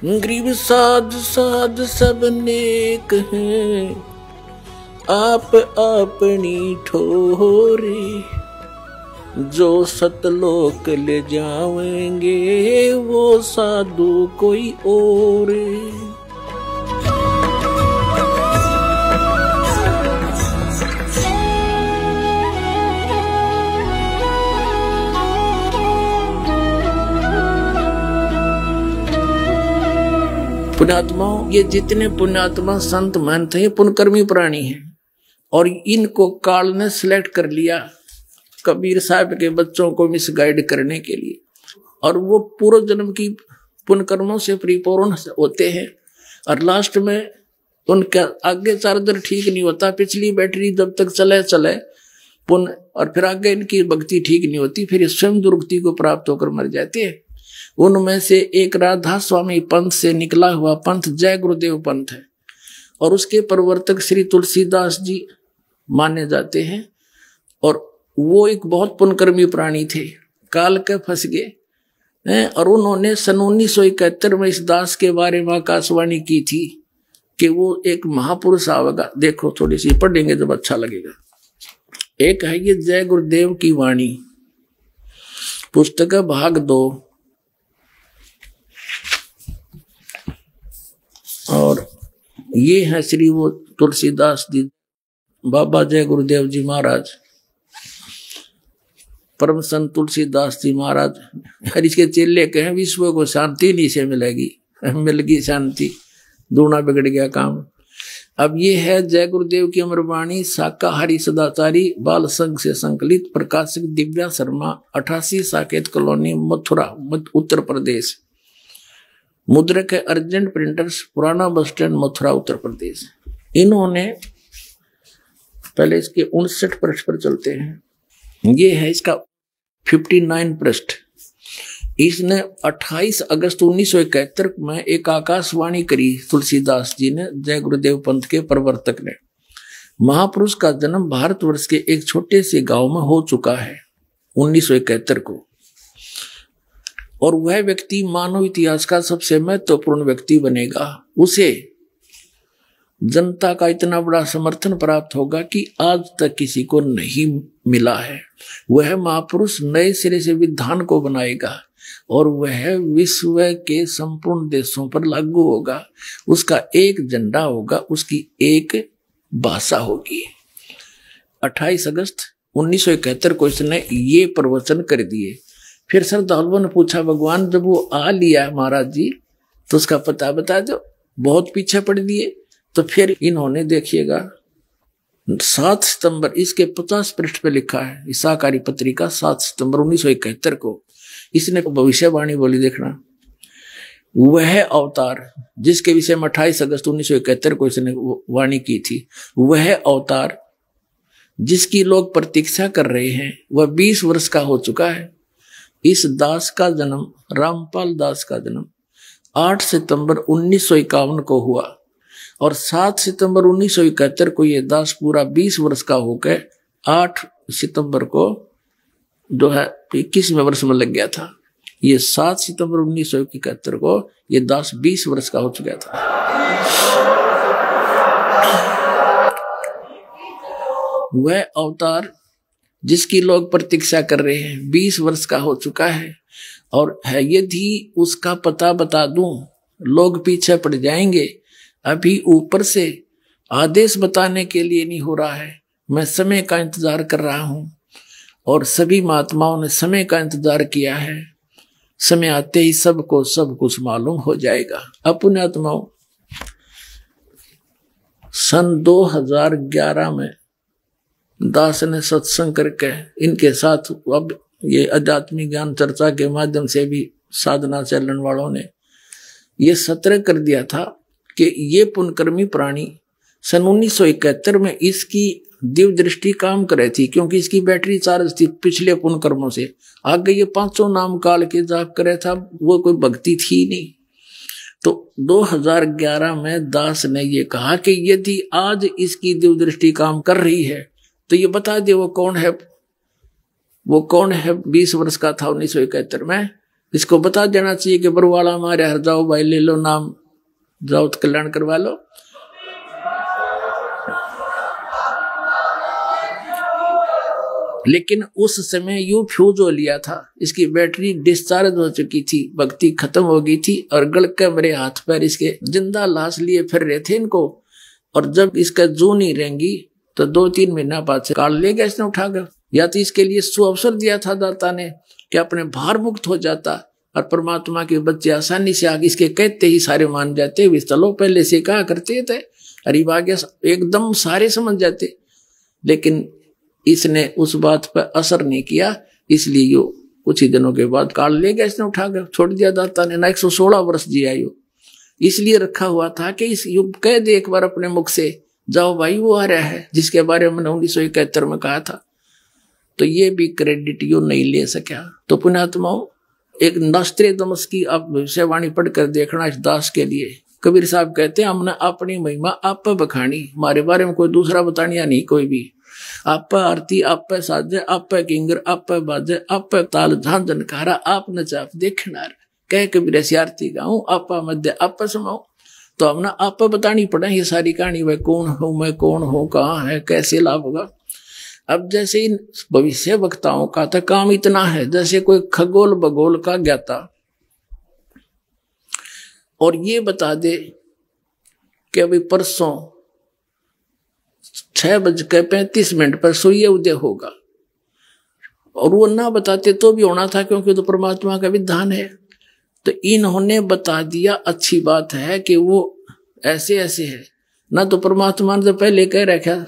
गरीब साध साध सब नेक हैं, आप अपनी ठोरे, जो सतलोक ले जाएंगे वो साधु कोई और। पुण्यात्माओं, ये जितने पुण्यात्मा संत महंत हैं ये पुण्यकर्मी प्राणी हैं, और इनको काल ने सिलेक्ट कर लिया कबीर साहब के बच्चों को मिसगाइड करने के लिए। और वो पूर्व जन्म की पुण्यकर्मों से परिपूर्ण होते हैं, और लास्ट में उनका आगे चार्जर ठीक नहीं होता, पिछली बैटरी जब तक चले चले पुण्य, और फिर आगे इनकी भक्ति ठीक नहीं होती, फिर स्वयं दुर्गति को प्राप्त होकर मर जाते हैं। उनमें से एक राधा स्वामी पंथ से निकला हुआ पंथ जय गुरुदेव पंथ है, और उसके प्रवर्तक श्री तुलसीदास जी माने जाते हैं। और वो एक बहुत पुण्यकर्मी प्राणी थे, काल के फंस गए, और उन्होंने सन 1971 में इस दास के बारे में आकाशवाणी की थी कि वो एक महापुरुष आवेगा। देखो थोड़ी सी पढ़ेंगे जब अच्छा लगेगा। एक है ये जय गुरुदेव की वाणी, पुस्तक भाग 2, और ये है श्री वो तुलसीदास जी, बाबा जय गुरुदेव जी महाराज, परम संत तुलसीदास जी महाराज। हर इसके चेले कहे विश्व को शांति नहीं से मिलेगी, मिल गई शांति, दूना बिगड़ गया काम। अब ये है जय गुरुदेव की अमरवाणी, शाकाहारी सदाचारी बाल संघ से संकलित, प्रकाशक दिव्या शर्मा, 88 साकेत कॉलोनी, मथुरा, उत्तर प्रदेश। मुद्रक है अर्जेंट प्रिंटर्स, पुराना बस स्टैंड, मथुरा, उत्तर प्रदेश। इन्होंने पहले इसके 59 पृष्ठ पर चलते हैं। ये है इसका 59 पृष्ठ। इसने 28 अगस्त 1971 में एक आकाशवाणी करी तुलसीदास जी ने, जय गुरुदेव पंथ के प्रवर्तक ने। महापुरुष का जन्म भारतवर्ष के एक छोटे से गांव में हो चुका है 1971 को, और वह व्यक्ति मानव इतिहास का सबसे महत्वपूर्ण व्यक्ति बनेगा। उसे जनता का इतना बड़ा समर्थन प्राप्त होगा कि आज तक किसी को नहीं मिला है। वह महापुरुष नए सिरे से विधान को बनाएगा, और वह विश्व के संपूर्ण देशों पर लागू होगा। उसका एक झंडा होगा, उसकी एक भाषा होगी। 28 अगस्त 1971 को इसने ये प्रवचन कर दिए। फिर श्रद्धालुओं ने पूछा, भगवान जब वो आ लिया महाराज जी तो उसका पता बता दो, बहुत पीछे पड़ दिए। तो फिर इन्होंने देखिएगा 7 सितंबर, इसके 50 पृष्ठ पे लिखा है, शाकाहारी पत्रिका 7 सितंबर 1971 को इसने भविष्यवाणी बोली। देखना, वह अवतार जिसके विषय में 28 अगस्त 1971 को इसने वाणी की थी, वह अवतार जिसकी लोग प्रतीक्षा कर रहे हैं, वह 20 वर्ष का हो चुका है। इस दास का जन्म, रामपाल दास का जन्म 8 सितंबर 1951 को हुआ, और 7 सितंबर 1971 को ये दास पूरा 20 वर्ष का होकर 8 सितंबर को जो है 21वें वर्ष में लग गया था। ये 7 सितंबर 1971 को ये दास 20 वर्ष का हो चुका था। वह अवतार जिसकी लोग प्रतीक्षा कर रहे हैं 20 वर्ष का हो चुका है, और है यदि उसका पता बता दूं लोग पीछे पड़ जाएंगे। अभी ऊपर से आदेश बताने के लिए नहीं हो रहा है, मैं समय का इंतजार कर रहा हूं, और सभी महात्माओं ने समय का इंतजार किया है। समय आते ही सबको सब कुछ मालूम हो जाएगा। अब पुण्यात्माओं, सन 2011 में दास ने सत्संग करके इनके साथ, अब ये आध्यात्मिक ज्ञान चर्चा के माध्यम से भी साधना चलन वालों ने ये सत्र कर दिया था कि ये पुण्यकर्मी प्राणी सन 1971 में इसकी दिव्य दृष्टि काम कर रही थी, क्योंकि इसकी बैटरी चार्ज थी पिछले पुण्यकर्मों से। आगे ये 500 नाम काल के जाप करे था, वो कोई भक्ति थी नहीं। तो 2011 में दास ने ये कहा कि यदि आज इसकी दिव्य दृष्टि काम कर रही है तो ये बता दे वो कौन है। वो कौन है 20 वर्ष का था 1971 में, इसको बता देना चाहिए कि बरवाला मारे हर जाओ भाई, ले लो नाम, जाओ तो कल्याण करवा लो। लेकिन उस समय यू फ्यूज हो लिया था, इसकी बैटरी डिस्चार्ज हो चुकी थी, भक्ति खत्म हो गई थी, और गल के मेरे हाथ पैर इसके जिंदा लाश लिए फिर रहे थे इनको। और जब इसका जू नहीं रहेंगी तो 2-3 महीना बाद से काट ले गया इसने उठाकर। या तो इसके लिए सुअवसर दिया था दाता ने कि अपने भार मुक्त हो जाता, और परमात्मा के बच्चे आसानी से आगे इसके कहते ही सारे मान जाते। वे चलो पहले से कहा करते थे, अरे आगे एकदम सारे समझ जाते। लेकिन इसने उस बात पर असर नहीं किया, इसलिए यो कुछ ही दिनों के बाद काट ले गया इसने उठाकर, छोड़ दिया दाता ने। ना 116 वर्ष जिया यो, इसलिए रखा हुआ था कि इस युग कह दे एक बार अपने मुख से, जाओ भाई वो आ रहा है जिसके बारे में 1971 में कहा था। तो ये भी क्रेडिट यो नहीं ले सका। तो पुण्यात्माओं, एक नस्त्रेदमस की आप भविष्यवाणी पढ़कर देखना इस दास के लिए। कबीर साहब कहते हैं, हमने अपनी महिमा आप पे बखानी, हमारे बारे में कोई दूसरा बतानिया नहीं कोई भी। आप पे आरती, आप पे साजे, आप पे किंगर, आप पे बाजे, आप पे ताल झांझ जनकारा, आप नचाप देखनार, कह कबीर ऐसी आरती गाऊं, आप मध्य आप पे समाऊं। तो हमने आप पे बतानी पड़े ये सारी कहानी, वह कौन हूं मैं, कौन हूं, कहाँ है, कैसे लाभ होगा। अब जैसे इन भविष्य वक्ताओं का तो काम इतना है जैसे कोई खगोल भगोल का ज्ञाता, और ये बता दे कि अभी परसों 6:35 पर सूर्य उदय होगा, और वो ना बताते तो भी होना था, क्योंकि तो परमात्मा का विधान है। तो इन्होंने बता दिया, अच्छी बात है कि वो ऐसे ऐसे है ना। तो परमात्मा ने तो पहले कह रखा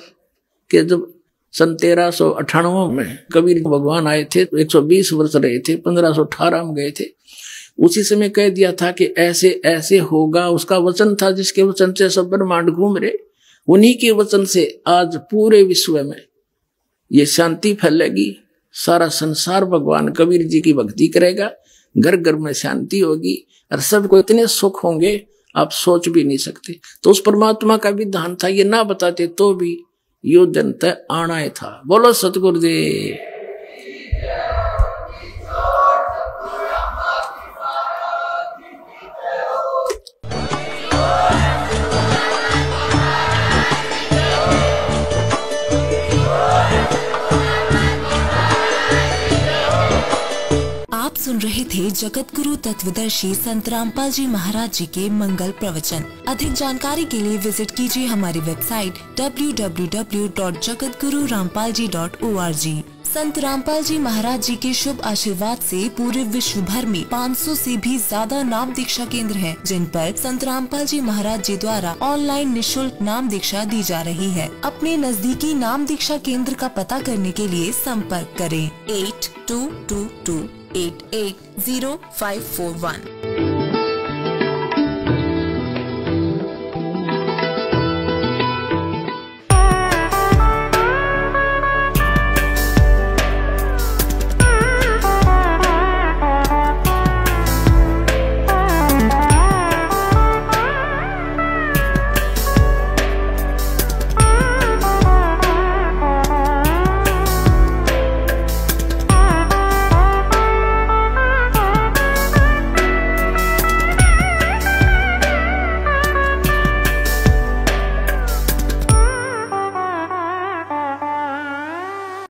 कि जब सन 1398 में कबीर भगवान आए थे, 120 वर्ष रहे थे, 1518 में गए थे, उसी समय कह दिया था कि ऐसे ऐसे होगा। उसका वचन था, जिसके वचन से सब ब्रह्मांड घूम रहे, उन्हीं के वचन से आज पूरे विश्व में ये शांति फैलेगी। सारा संसार भगवान कबीर जी की भक्ति करेगा, घर घर में शांति होगी, और सबको इतने सुख होंगे आप सोच भी नहीं सकते। तो उस परमात्मा का विधान था, ये ना बताते तो भी यो दिन तय आना ही था। बोलो सतगुरुदेव। सुन रहे थे जगत गुरु तत्वदर्शी संत रामपाल जी महाराज जी के मंगल प्रवचन। अधिक जानकारी के लिए विजिट कीजिए हमारी वेबसाइट www.jagatgururampalji.org। संत रामपाल जी महाराज जी के शुभ आशीर्वाद से पूरे विश्व भर में 500 से भी ज्यादा नाम दीक्षा केंद्र हैं, जिन पर संत रामपाल जी महाराज जी द्वारा ऑनलाइन निशुल्क नाम दीक्षा दी जा रही है। अपने नजदीकी नाम दीक्षा केंद्र का पता करने के लिए संपर्क करें 8222 880541।